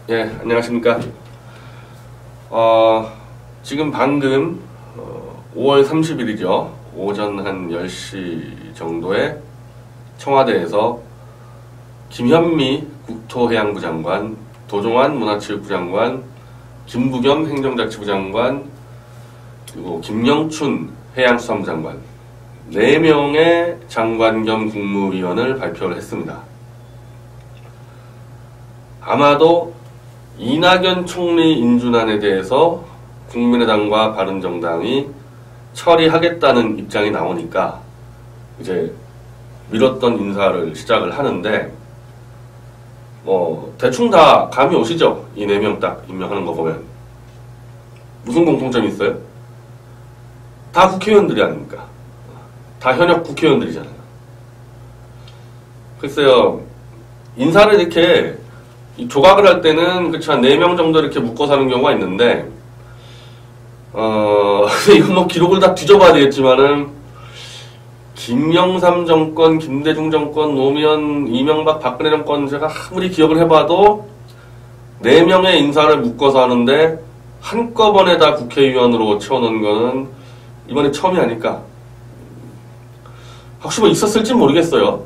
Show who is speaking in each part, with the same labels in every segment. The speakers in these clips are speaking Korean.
Speaker 1: 예, 안녕하십니까. 지금 방금 5월 30일이죠. 오전 한 10시 정도에 청와대에서 김현미 국토해양부 장관, 도종환 문화체육부 장관, 김부겸 행정자치부 장관, 그리고 김영춘 해양수산부 장관 4명의 장관 겸 국무위원을 발표를 했습니다. 아마도 이낙연 총리 인준안에 대해서 국민의당과 바른정당이 처리하겠다는 입장이 나오니까 이제 미뤘던 인사를 시작을 하는데 대충 다 감이 오시죠? 이 4명 딱 임명하는 거 보면 무슨 공통점이 있어요? 다 국회의원들이 아닙니까? 다 현역 국회의원들이잖아요. 글쎄요, 인사를 이렇게 조각을 할 때는 그쵸 한 4명 정도 이렇게 묶어서 하는 경우가 있는데 이건 기록을 다 뒤져봐야 되겠지만은 김영삼 정권, 김대중 정권, 노무현, 이명박, 박근혜 정권 제가 아무리 기억을 해봐도 4명의 인사를 묶어서 하는데 한꺼번에 다 국회의원으로 채워놓은 거는 이번에 처음이 아닐까. 혹시 있었을지 모르겠어요.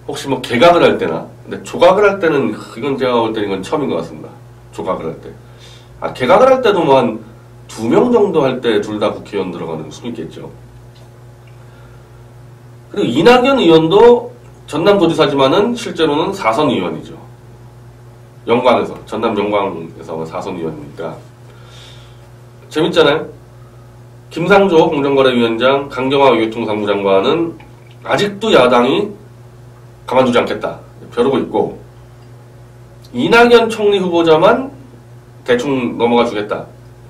Speaker 1: 혹시 개각을 할 때나. 근데 조각을 할 때는 이건 제가 볼 때는 이건 처음인 것 같습니다. 조각을 할 때. 개각을 할 때도 한 2명 정도 할 때 둘 다 국회의원 들어가는 수는 있겠죠. 그리고 이낙연 의원도 전남도지사지만은 실제로는 4선 의원이죠. 영광에서, 전남 영광에서 4선 의원이니까. 재밌잖아요. 김상조 공정거래위원장, 강경화 외교통상부 장관은 아직도 야당이 가만두지 않겠다. 벼르고 있고, 이낙연 총리 후보자만 대충 넘어가 주겠다.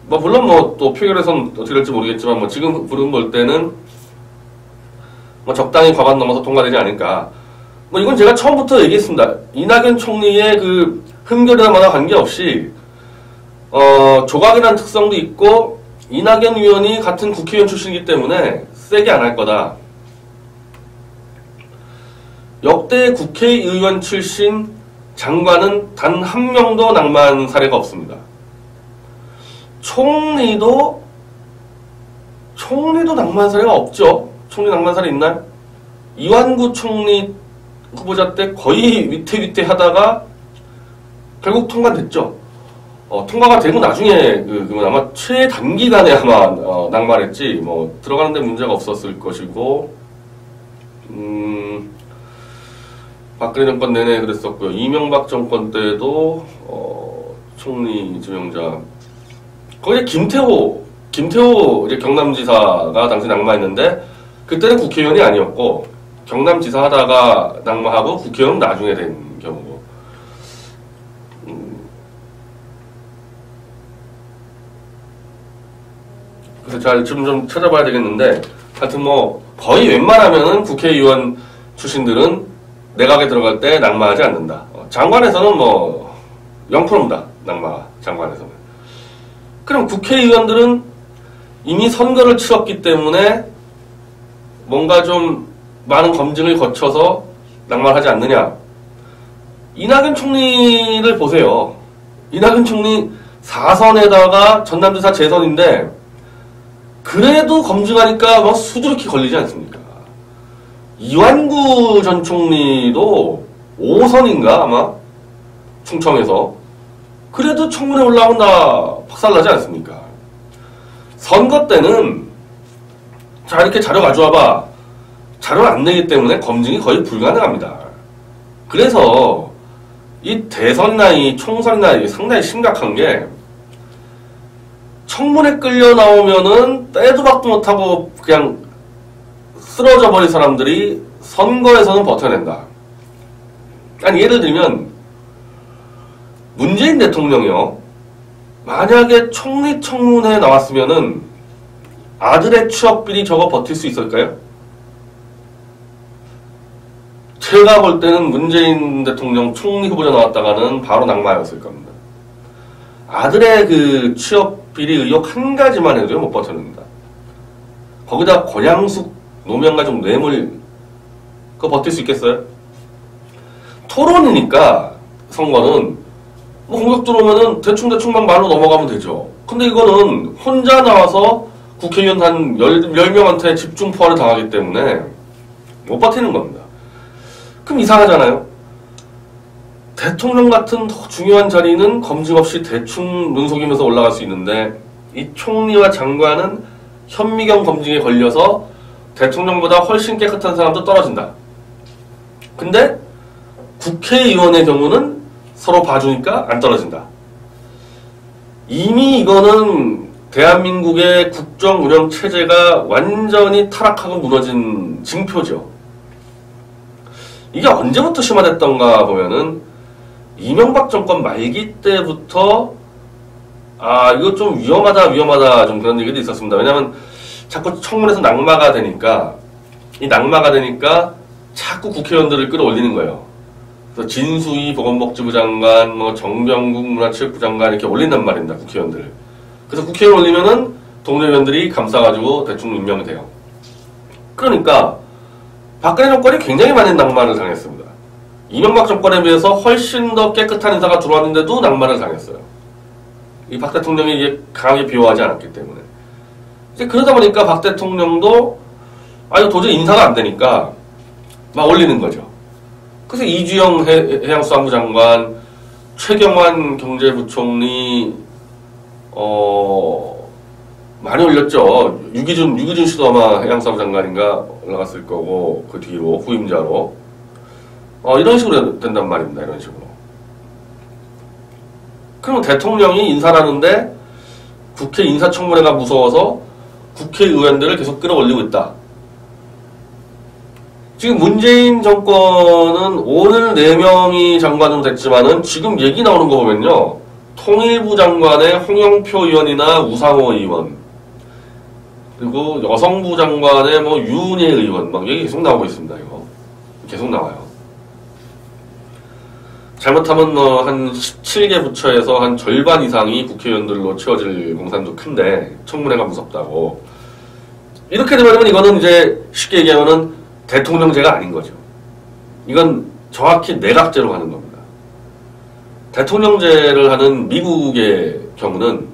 Speaker 1: 물론 또 표결에선 어떻게 될지 모르겠지만, 지금 부름 볼 때는 적당히 과반 넘어서 통과되지 않을까. 이건 제가 처음부터 얘기했습니다. 이낙연 총리의 그 흠결이나 관계없이, 조각이라는 특성도 있고, 이낙연 의원이 같은 국회의원 출신이기 때문에 세게 안 할 거다. 역대 국회의원 출신 장관은 단 한 명도 낙마한 사례가 없습니다. 총리도 낙마한 사례가 없죠. 총리 낙마한 사례 있나요? 이완구 총리 후보자 때 거의 위태위태 하다가 결국 통과됐죠. 통과가 되고 나중에 아마 최단기간에 아마 낙마했지 들어가는데 문제가 없었을 것이고 박근혜 정권 내내 그랬었고요. 이명박 정권 때도 총리 지명자 거기에 김태호 이제 경남지사가 당시 낙마했는데 그때는 국회의원이 아니었고 경남지사 하다가 낙마하고 국회의원 나중에 된 경우고. 그래서 지금 좀 찾아봐야 되겠는데 하여튼 거의 웬만하면은 국회의원 출신들은 내각에 들어갈 때 낙마하지 않는다. 장관에서는 0%입니다. 낙마 장관에서는. 그럼 국회의원들은 이미 선거를 치렀기 때문에 뭔가 좀 많은 검증을 거쳐서 낙마하지 않느냐. 이낙연 총리를 보세요. 이낙연 총리 4선에다가 전남지사 재선인데 그래도 검증하니까 수두룩히 걸리지 않습니까? 이완구 전 총리도 5선인가 아마 충청에서 그래도 청문회 올라오면 다 박살나지 않습니까? 선거 때는 자 이렇게 자료 가져와봐. 자료를 안 내기 때문에 검증이 거의 불가능합니다. 그래서 이 대선이나 이 총선이나 이게 상당히 심각한 게 청문회 끌려 나오면은 때도 박도 못하고 그냥 쓰러져 버린 사람들이 선거에서는 버텨낸다. 아니 예를 들면 문재인 대통령이요. 만약에 총리 청문회에 나왔으면은 아들의 취업비리 저거 버틸 수 있을까요? 제가 볼 때는 문재인 대통령 총리 후보자 나왔다가는 바로 낙마였을 겁니다. 아들의 그 취업비리 의혹 한 가지만 해도 못 버텨냅니다. 거기다 권양숙 노무현가족 뇌물 그거 버틸 수 있겠어요? 토론이니까 선거는 뭐 공격 들어오면은 대충대충만 말로 넘어가면 되죠. 근데 이거는 혼자 나와서 국회의원 한 10명한테 집중 포화를 당하기 때문에 못 버티는 겁니다. 그럼 이상하잖아요. 대통령 같은 더 중요한 자리는 검증 없이 대충 눈속이면서 올라갈 수 있는데 이 총리와 장관은 현미경 검증에 걸려서 대통령보다 훨씬 깨끗한 사람도 떨어진다. 근데 국회의원의 경우는 서로 봐주니까 안 떨어진다. 이미 이거는 대한민국의 국정 운영 체제가 완전히 타락하고 무너진 징표죠. 이게 언제부터 심화됐던가 보면은 이명박 정권 말기 때부터 이거 좀 위험하다 좀 그런 얘기도 있었습니다. 왜냐면 자꾸 청문회에서 낙마가 되니까 자꾸 국회의원들을 끌어올리는 거예요. 그래서 진수희 보건복지부 장관, 뭐 정병국 문화체육부 장관 이렇게 올린단 말입니다. 국회의원들을. 그래서 국회의원 올리면은 동료 의원들이 감싸가지고 대충 임명이 돼요. 그러니까 박근혜 정권이 굉장히 많은 낙마를 당했습니다. 이명박 정권에 비해서 훨씬 더 깨끗한 인사가 들어왔는데도 낙마를 당했어요. 이 박 대통령이 이게 강하게 비호하지 않았기 때문에. 이제 그러다 보니까 박 대통령도 이거 도저히 인사가 안 되니까 막 올리는 거죠. 그래서 이주영 해양수산부 장관, 최경환 경제부총리, 많이 올렸죠. 유기준 씨도 아마 해양수산부 장관인가 올라갔을 거고, 그 뒤로 후임자로. 이런 식으로 된단 말입니다. 이런 식으로. 그럼 대통령이 인사라는데 국회 인사청문회가 무서워서 국회의원들을 계속 끌어올리고 있다. 지금 문재인 정권은 오늘 4명이 장관으로 됐지만은 지금 얘기 나오는 거 보면요. 통일부 장관의 홍영표 의원이나 우상호 의원, 그리고 여성부 장관의 뭐 유은혜 의원, 막 얘기 계속 나오고 있습니다. 이거. 계속 나와요. 잘못하면 한 17개 부처에서 한 절반 이상이 국회의원들로 채워질 공산도 큰데 청문회가 무섭다고. 이렇게 되면 이거는 이제 쉽게 얘기하면은 대통령제가 아닌 거죠. 이건 정확히 내각제로 가는 겁니다. 대통령제를 하는 미국의 경우는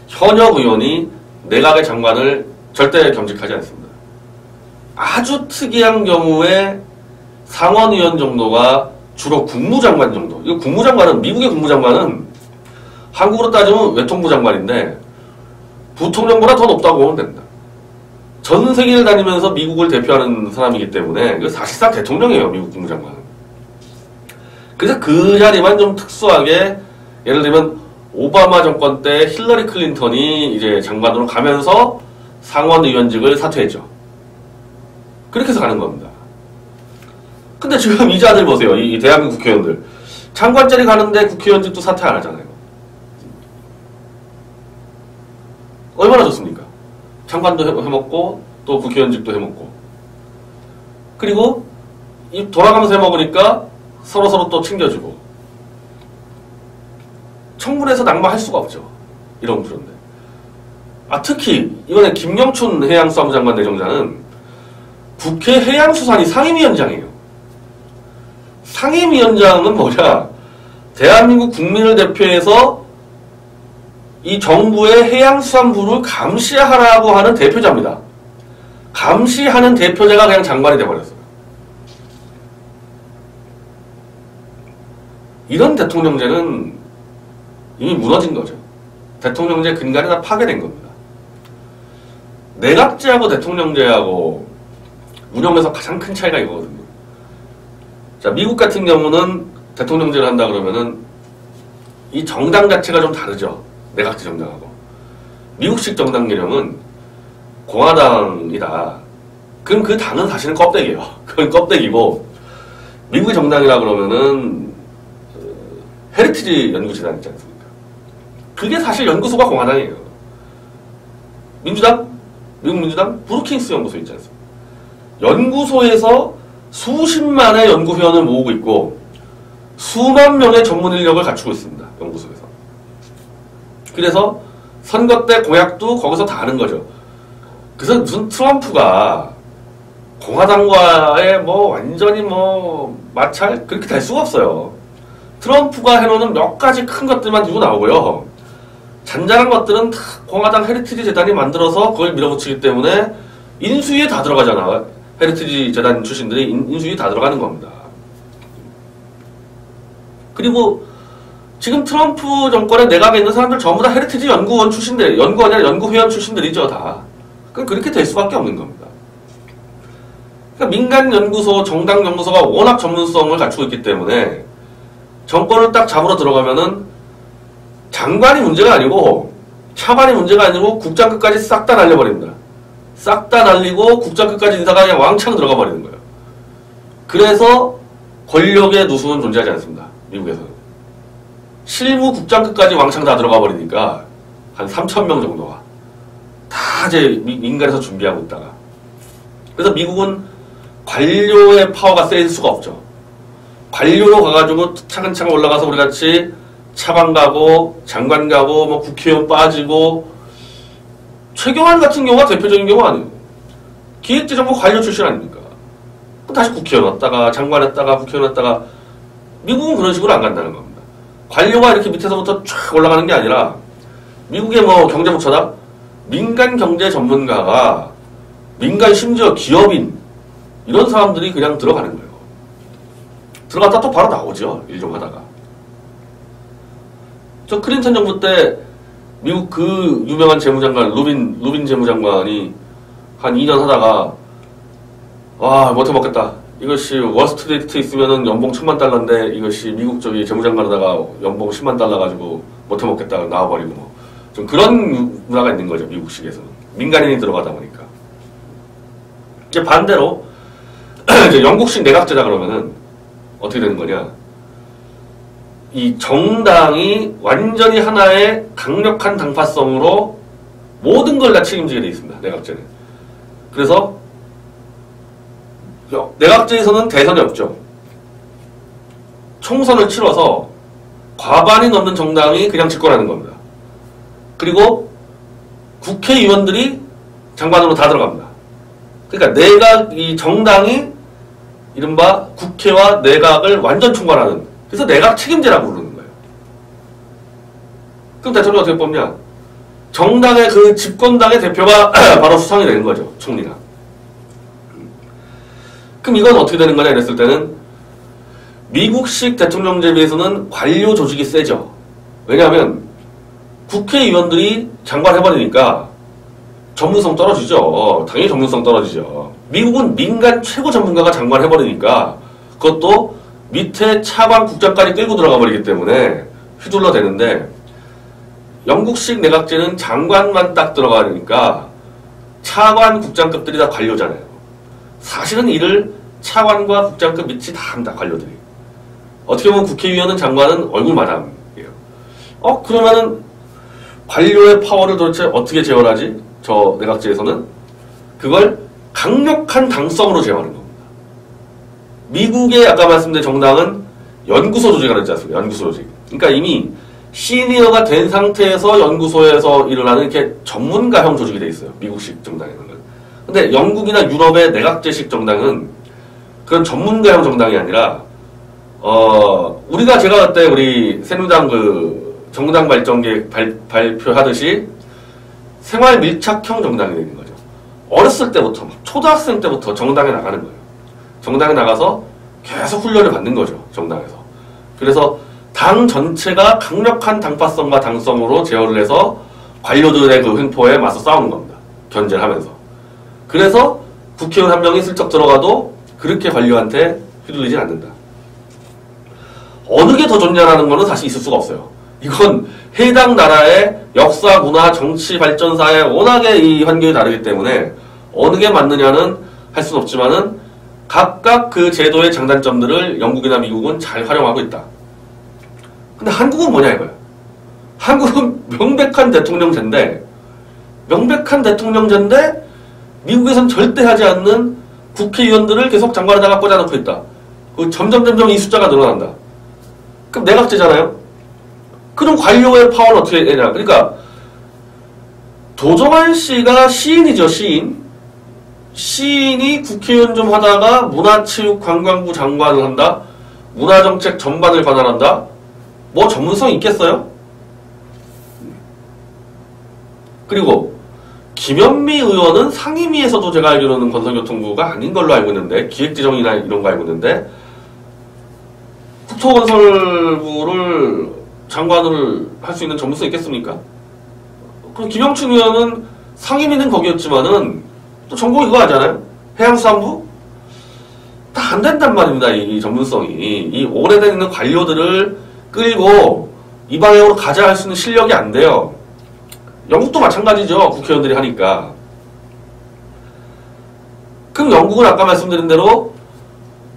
Speaker 1: 현역 의원이 내각의 장관을 절대 겸직하지 않습니다. 아주 특이한 경우에 상원의원 정도가 주로 국무장관 정도. 이거 국무장관은, 미국의 국무장관은 한국으로 따지면 외통부 장관인데 부통령보다 더 높다고 보면 됩니다. 전 세계를 다니면서 미국을 대표하는 사람이기 때문에 이거 사실상 대통령이에요. 미국 국무장관은. 그래서 그 자리만 좀 특수하게, 예를 들면 오바마 정권 때 힐러리 클린턴이 이제 장관으로 가면서 상원의원직을 사퇴했죠. 그렇게 해서 가는 겁니다. 근데 지금 이 자들 보세요. 이 대한민국 국회의원들. 장관 자리 가는데 국회의원직도 사퇴 안 하잖아요. 얼마나 좋습니까? 장관도 해먹고 또 국회의원직도 해먹고. 그리고 이 돌아가면서 해먹으니까 서로서로 또 챙겨주고. 청문회에서 낙마할 수가 없죠. 이런 구조인데. 특히 이번에 김영춘 해양수산부 장관 내정자는 국회 해양수산이 상임위원장이에요. 상임위원장은 뭐냐? 대한민국 국민을 대표해서 이 정부의 해양수산부를 감시하라고 하는 대표자입니다. 감시하는 대표자가 그냥 장관이 돼버렸어요. 이런 대통령제는 이미 무너진 거죠. 대통령제 근간이 다 파괴된 겁니다. 내각제하고 대통령제하고 운영에서 가장 큰 차이가 이거거든요. 자, 미국 같은 경우는 대통령제를 한다 그러면은 이 정당 자체가 좀 다르죠. 내각제 정당하고. 미국식 정당 개념은 공화당이다. 그럼 그 당은 사실은 껍데기예요. 그건 껍데기고, 미국의 정당이라 그러면은 헤리티지 연구재단 있지 않습니까? 그게 사실 연구소가 공화당이에요. 민주당? 미국 민주당? 브루킹스 연구소 있지 않습니까? 연구소에서 수십만의 연구회원을 모으고 있고 수만 명의 전문 인력을 갖추고 있습니다. 연구소에서. 그래서 선거 때 공약도 거기서 다 하는 거죠. 그래서 무슨 트럼프가 공화당과의 뭐 완전히 뭐 마찰? 그렇게 될 수가 없어요. 트럼프가 해놓은 몇 가지 큰 것들만 들고 나오고요. 잔잔한 것들은 다 공화당 헤리티지 재단이 만들어서 그걸 밀어붙이기 때문에 인수위에 다 들어가잖아. 헤리티지 재단 출신들이 인수위에 다 들어가는 겁니다. 그리고 지금 트럼프 정권의 내각에 있는 사람들 전부 다 헤리티지 연구원 출신들, 연구원이 아니라 연구회원 출신들이죠, 다. 그렇게 될 수밖에 없는 겁니다. 그러니까 민간연구소, 정당연구소가 워낙 전문성을 갖추고 있기 때문에 정권을 딱 잡으러 들어가면은 장관이 문제가 아니고 차관이 문제가 아니고 국장 끝까지 싹 다 날려버립니다. 싹 다 날리고 국장 끝까지 인사가 그냥 왕창 들어가 버리는 거예요. 그래서 권력의 누수는 존재하지 않습니다. 미국에서는. 실무 국장 끝까지 왕창 다 들어가 버리니까 한 3,000명 정도가 다 이제 민간에서 준비하고 있다가. 그래서 미국은 관료의 파워가 센 수가 없죠. 관료로 가가지고 차근차근 올라가서 우리 같이 차관 가고 장관 가고 뭐 국회의원 빠지고 최경환 같은 경우가 대표적인 경우 아니에요. 기획재정부 관료 출신 아닙니까? 다시 국회의원 왔다가 장관 했다가 국회의원 했다가 미국은 그런 식으로 안 간다는 겁니다. 관료가 이렇게 밑에서부터 쫙 올라가는 게 아니라 미국의 뭐 경제부처다 민간 경제 전문가가 민간 심지어 기업인 이런 사람들이 그냥 들어가는 거예요. 들어갔다 또 바로 나오죠. 일 좀 하다가. 저 클린턴 정부 때 미국 그 유명한 재무장관 루빈 재무장관이 한 2년 하다가 와 못해 먹겠다. 이것이 월스트리트 있으면은 연봉 1,000만 달러인데 이것이 미국 저기 재무장관 하다가 연봉 10만 달러 가지고 못해 먹겠다 나와버리고 뭐 좀 그런 문화가 있는 거죠. 미국식에서는 민간인이 들어가다 보니까. 이제 반대로 이제 영국식 내각제다 그러면은 어떻게 되는 거냐? 이 정당이 완전히 하나의 강력한 당파성으로 모든 걸 다 책임지게 돼 있습니다. 내각제는. 그래서 내각제에서는 대선이 없죠. 총선을 치러서 과반이 넘는 정당이 그냥 집권하는 겁니다. 그리고 국회의원들이 장관으로 다 들어갑니다. 그러니까 내각, 이 정당이 이른바 국회와 내각을 완전 총괄하는, 그래서 내각 책임제라고 부르는 거예요. 그럼 대통령 어떻게 뽑냐? 정당의 그 집권당의 대표가 바로 수상이 되는 거죠. 총리가. 그럼 이건 어떻게 되는 거냐 이랬을 때는 미국식 대통령제에 비해서는 관료 조직이 세죠. 왜냐하면 국회의원들이 장관 해버리니까 전문성 떨어지죠. 당연히 전문성 떨어지죠. 미국은 민간 최고 전문가가 장관 해버리니까 그것도 밑에 차관 국장까지 끌고 들어가 버리기 때문에 휘둘러 대는데 영국식 내각제는 장관만 딱 들어가니까 차관 국장급들이 다 관료잖아요. 사실은 이를 차관과 국장급 밑이 다 합니다. 관료들이. 어떻게 보면 국회의원은 장관은 얼굴 마담이에요. 그러면은 관료의 파워를 도대체 어떻게 제어하지? 저 내각제에서는 그걸 강력한 당성으로 제어하는 겁니다. 미국의 아까 말씀드린 정당은 연구소 조직을 하지 않습니까? 연구소 조직. 그러니까 이미 시니어가 된 상태에서 연구소에서 일어나는 이렇게 전문가형 조직이 돼 있어요. 미국식 정당에는. 근데 영국이나 유럽의 내각제식 정당은 그런 전문가형 정당이 아니라 우리가 제가 그때 우리 새누리당 그 정당 발전계획 발표하듯이 생활 밀착형 정당이 되는 거죠. 어렸을 때부터 초등학생 때부터 정당에 나가는 거예요. 정당에 나가서 계속 훈련을 받는 거죠. 정당에서. 그래서 당 전체가 강력한 당파성과 당성으로 제어를 해서 관료들의 그 횡포에 맞서 싸우는 겁니다. 견제를 하면서. 그래서 국회의원 한 명이 슬쩍 들어가도 그렇게 관료한테 휘둘리진 않는다. 어느 게 더 좋냐라는 거는 사실 있을 수가 없어요. 이건 해당 나라의 역사, 문화, 정치 발전사에 워낙에 이 환경이 다르기 때문에 어느 게 맞느냐는 할 수는 없지만은 각각 그 제도의 장단점들을 영국이나 미국은 잘 활용하고 있다. 근데 한국은 뭐냐 이거야. 한국은 명백한 대통령제인데 미국에선 절대 하지 않는 국회의원들을 계속 장관에다가 꽂아놓고 있다. 점점 이 숫자가 늘어난다. 그럼 내각제잖아요. 그럼 관료의 파워는 어떻게 되냐. 그러니까 도정환 씨가 시인이죠. 시인이 국회의원 좀 하다가 문화체육관광부 장관을 한다. 문화정책 전반을 관할한다. 뭐 전문성 있겠어요? 그리고 김현미 의원은 상임위에서도 제가 알기로는 건설교통부가 아닌 걸로 알고 있는데, 기획재정이나 이런 거 알고 있는데, 국토건설부를 장관을 할 수 있는 전문성 있겠습니까? 그럼 김영춘 의원은 상임위는 거기였지만은 또 전공이 그거 하잖아요? 해양수산부? 다 안 된단 말입니다. 이 전문성이. 이 오래된 있는 관료들을 끌고 이 방향으로 가자 할 수 있는 실력이 안 돼요. 영국도 마찬가지죠. 국회의원들이 하니까. 그럼 영국은 아까 말씀드린 대로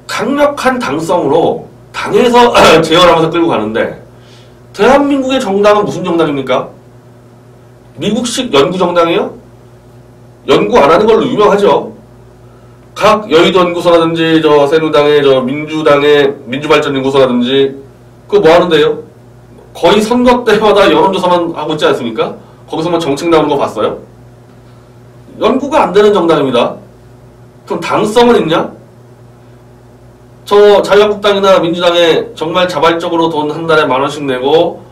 Speaker 1: 강력한 당성으로 당에서 제어하면서 끌고 가는데, 대한민국의 정당은 무슨 정당입니까? 미국식 연구정당이에요? 연구 안 하는 걸로 유명하죠. 각 여의도 연구소라든지 새누당의 민주당의 민주발전연구소라든지 그거 뭐 하는데요? 거의 선거 때마다 여론조사만 하고 있지 않습니까? 거기서 뭐 정책 나오는 거 봤어요? 연구가 안 되는 정당입니다. 그럼 당성은 있냐? 자유한국당이나 민주당에 정말 자발적으로 돈 한 달에 10,000원씩 내고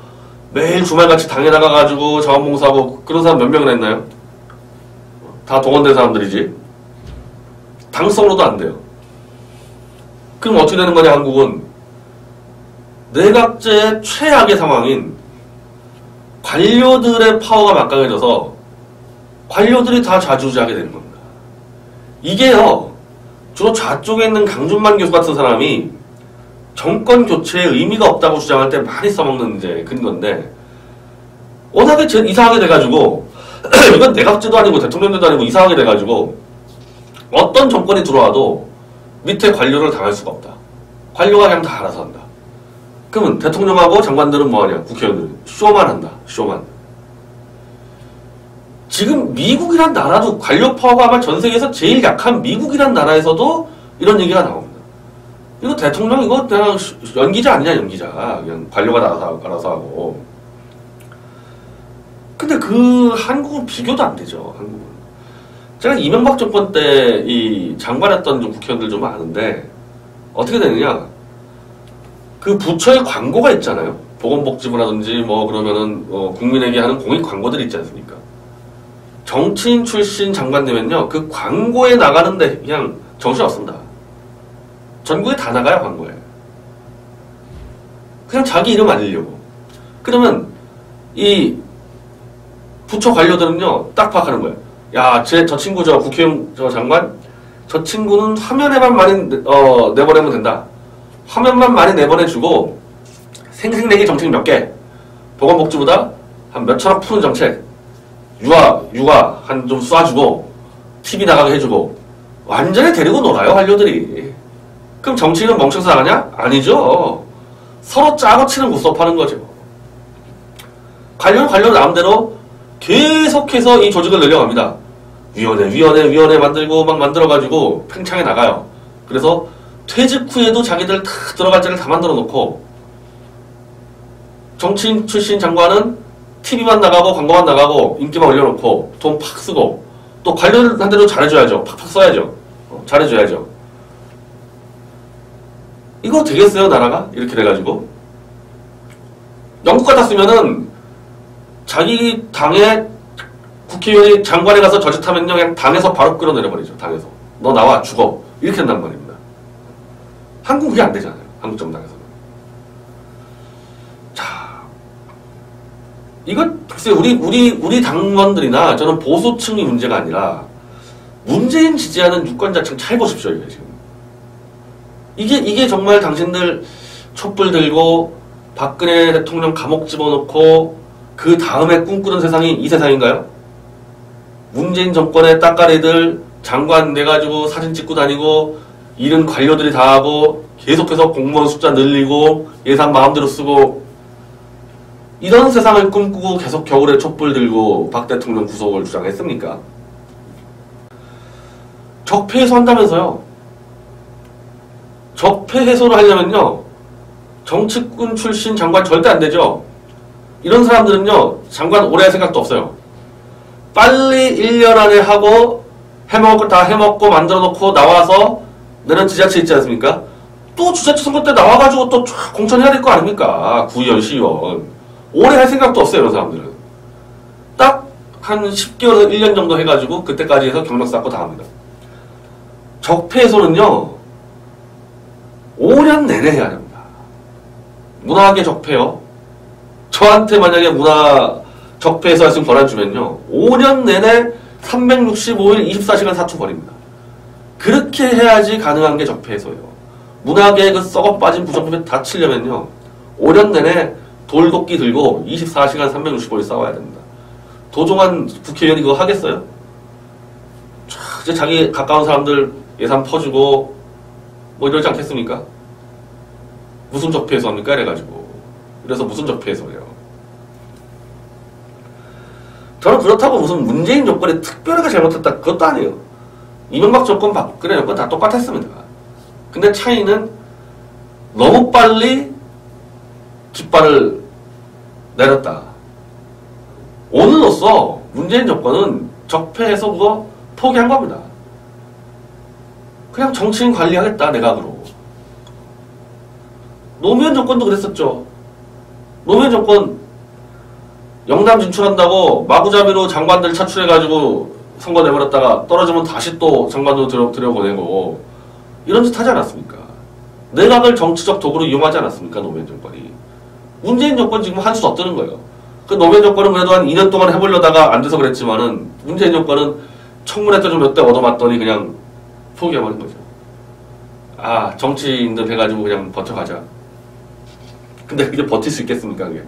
Speaker 1: 매일 주말같이 당에 나가가지고 자원봉사하고 그런 사람 몇 명이나 있나요? 다 동원된 사람들이지. 당성으로도 안 돼요. 그럼 어떻게 되는 거냐, 한국은? 내각제의 최악의 상황인 관료들의 파워가 막강해져서 관료들이 다 좌지우지하게 되는 겁니다. 이게요, 주로 좌쪽에 있는 강준만 교수 같은 사람이 정권 교체에 의미가 없다고 주장할 때 많이 써먹는 이제 근건데, 워낙에 이상하게 돼가지고, 이건 내각제도 아니고 대통령제도 아니고 이상하게 돼가지고, 어떤 정권이 들어와도 밑에 관료를 당할 수가 없다. 관료가 그냥 다 알아서 한다. 그러면 대통령하고 장관들은 뭐하냐? 국회의원들은 쇼만 한다. 쇼만. 지금 미국이란 나라도 관료 파워가 아마 전 세계에서 제일 약한 미국이란 나라에서도 이런 얘기가 나옵니다. 이거 대통령 이거 그냥 연기자 아니냐, 연기자. 그냥 관료가 알아서 하고. 근데 한국은 비교도 안 되죠, 한국은. 제가 이명박 정권 때 이 장관했던 국회의원들 좀 아는데, 어떻게 되느냐. 그 부처의 광고가 있잖아요. 보건복지부라든지 그러면은 국민에게 하는 공익 광고들이 있지 않습니까? 정치인 출신 장관 되면요, 그 광고에 나가는데 그냥 정신없습니다. 전국에 다 나가요, 광고에. 그냥 자기 이름 알리려고. 그러면 이 부처 관료들은요, 딱 파악하는 거예요. 야, 저 친구 국회의원 장관, 저 친구는 화면에만 많이 내보내면 된다. 화면만 많이 내보내주고 생색내기 정책 몇 개, 보건복지보다 한 몇천억 푸는 정책, 육아 한 좀 쏴주고 TV 나가게 해주고 완전히 데리고 놀아요, 관료들이. 그럼 정치인은 멍청서 나가냐? 아니죠. 서로 짜고 치는 구섭하는 거죠. 관료 나름대로 계속해서 이 조직을 늘려갑니다. 위원회 만들고 막 만들어가지고 팽창해 나가요. 그래서 퇴직 후에도 자기들 다 들어갈 자리를 다 만들어 놓고, 정치인 출신 장관은 TV만 나가고 광고만 나가고 인기만 올려놓고 돈 팍 쓰고, 또 관료한테도 잘해줘야죠. 팍팍 써야죠. 잘해줘야죠. 이거 되겠어요, 나라가? 이렇게 돼가지고. 영국 같았으면은 자기 당의 국회의원이 장관에 가서 저짓하면요, 그냥 당에서 바로 끌어내려버리죠. 당에서. 너 나와, 죽어. 이렇게 한단 말입니다. 한국은 그게 안 되잖아요. 한국 정당에서는. 자, 이거 글쎄 우리 당원들이나 저는 보수층이 문제가 아니라 문재인 지지하는 유권자층 잘 보십시오, 이게 지금. 이게 정말 당신들 촛불 들고 박근혜 대통령 감옥 집어넣고 그 다음에 꿈꾸는 세상이 이 세상인가요? 문재인 정권의 따까리들 장관 내가지고 사진 찍고 다니고 이런 관료들이 다 하고 계속해서 공무원 숫자 늘리고 예산 마음대로 쓰고 이런 세상을 꿈꾸고 계속 겨울에 촛불 들고 박 대통령 구속을 주장했습니까? 적폐 해소한다면서요. 적폐 해소를 하려면요, 정치꾼 출신 장관 절대 안 되죠. 이런 사람들은요, 장관 오래 할 생각도 없어요. 빨리 1년 안에 하고 해먹을 거 다 해먹고 만들어 놓고 나와서 내년 지자체 있지 않습니까? 또 주자치 선거 때 나와가지고 또 쫙 공천해야 될 거 아닙니까? 구의원, 시의원. 오래 할 생각도 없어요, 이런 사람들은. 딱 한 10개월에서 1년 정도 해가지고 그때까지 해서 경력 쌓고 다 합니다. 적폐에서는요, 5년 내내 해야 됩니다. 문화계 적폐요. 저한테 만약에 문화 적폐에서 지금 권한 주면요, 5년 내내 365일 24시간 사투 벌입니다. 그렇게 해야지 가능한 게 적폐에서예요. 문화계의 그 썩어 빠진 부정부에 다 치려면요, 5년 내내 돌도끼 들고 24시간 365일 싸워야 됩니다. 도종환 국회의원이 그거 하겠어요? 이제 자기 가까운 사람들 예산 퍼주고 뭐 이러지 않겠습니까? 무슨 적폐에서 합니까? 이래가지고. 그래서 무슨 적폐에서 해요? 저는 그렇다고 무슨 문재인 정권이 특별하게 잘못했다, 그것도 아니에요. 이명박 정권, 박근혜 정권 다 똑같았습니다. 근데 차이는 너무 빨리 깃발을 내렸다. 오늘로써 문재인 정권은 적폐해서 그거 포기한 겁니다. 그냥 정치인 관리하겠다, 내각으로. 노무현 정권도 그랬었죠. 노무현 정권 영남 진출한다고 마구잡이로 장관들 차출해가지고 선거 내버렸다가 떨어지면 다시 또 장관으로 들여보내고 이런 짓 하지 않았습니까? 내각을 정치적 도구로 이용하지 않았습니까? 노무현 정권이. 문재인 정권 지금 한 수 더 뜨는 거예요. 그 노무현 정권은 그래도 한 2년 동안 해보려다가 안 돼서 그랬지만은 문재인 정권은 청문회 때 좀 몇 대 얻어맞더니 그냥 포기해버린 거죠. 아, 정치인들 해가지고 그냥 버텨가자. 근데 그게 버틸 수 있겠습니까, 그게?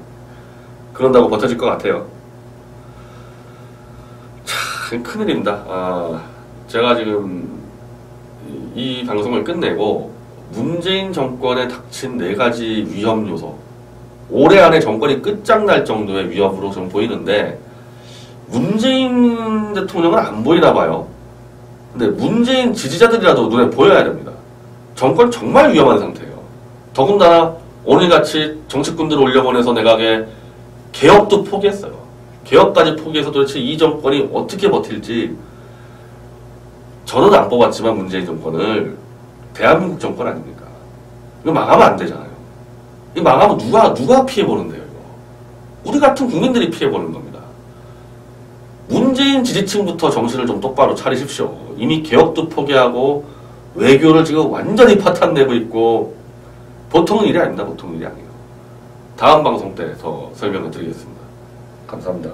Speaker 1: 그런다고 버텨질 것 같아요. 참, 큰일입니다. 제가 지금 이 방송을 끝내고 문재인 정권에 닥친 4가지 위험 요소, 올해 안에 정권이 끝장날 정도의 위협으로 좀 보이는데, 문재인 대통령은 안 보이나 봐요. 근데 문재인 지지자들이라도 눈에 보여야 됩니다. 정권 정말 위험한 상태예요. 더군다나 오늘같이 정치꾼들을 올려보내서 내각에 개혁도 포기했어요. 개혁까지 포기해서 도대체 이 정권이 어떻게 버틸지. 저는 안 뽑았지만 문재인 정권을 대한민국 정권 아닙니까? 이거 망하면 안 되잖아요. 이거 망하면 누가 피해보는데요, 이거? 우리 같은 국민들이 피해보는 겁니다. 문재인 지지층부터 정신을 좀 똑바로 차리십시오. 이미 개혁도 포기하고 외교를 지금 완전히 파탄 내고 있고, 보통 일이 아닙니다. 보통 일이 아니에요. 다음 방송 때 더 설명을 드리겠습니다. 감사합니다.